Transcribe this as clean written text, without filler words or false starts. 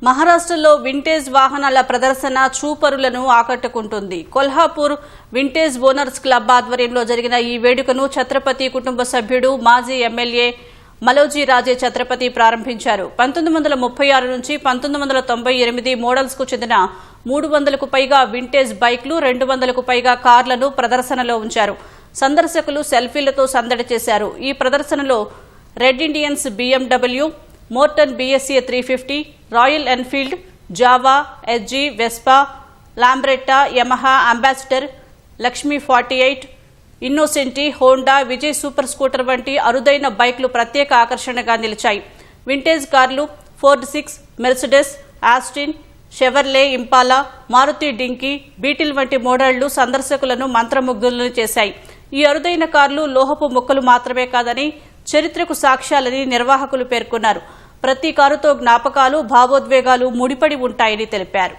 మహారాష్ట్రలో వింటేజ్ వాహనాల ప్రదర్శన చూపరులను ఆకట్టుకుంటుంది. కొల్హాపూర్ వింటేజ్ ఓనర్స్ క్లబ్ ఆధ్వర్యంలో జరిగిన ఈ వేడుకను ఛత్రపతి కుటుంబ సభ్యుడు మాజీ ఎమ్మెల్యే మలోజీ రాజే ఛత్రపతి ప్రారంభించారు. 1936 నుంచి 1998 మోడల్స్ కు చెందిన 300కు పైగా వింటేజ్ బైక్లు, 200కు పైగా కార్లను ప్రదర్శనలో ఉంచారు. సందర్శకులు సెల్ఫీలతో సందడి చేశారు. ఈ ప్రదర్శనలో red Indians BMW, Norton BSA 350, Royal Enfield, Jawa, SG, Vespa, Lambretta, Yamaha Ambassador, Lakshmi 48, Innocenti, Honda, Vijay super scooter వంటి అరుదైన బైక్లు ప్రత్యేక ఆకర్షణగా నిలిచాయి. వింటేజ్ కార్లు Ford 6, Mercedes, Austin, Chevrolet Impala, Maruti Dinky, Beetle వంటి మోడళ్లు సందర్శకులను మంత్రముగ్ధులను చేశాయి. ఈ అరుదైన కార్లు లోహపు ముక్కలు మాత్రమే కాదని చరిత్రకు సాక్ష్యాలని నిర్వాహకులు పేర్కొన్నారు. ప్రతి కారుతో జ్ఞాపకాలు, భావోద్వేగాలు ముడిపడి ఉంటాయని తెలిపారు.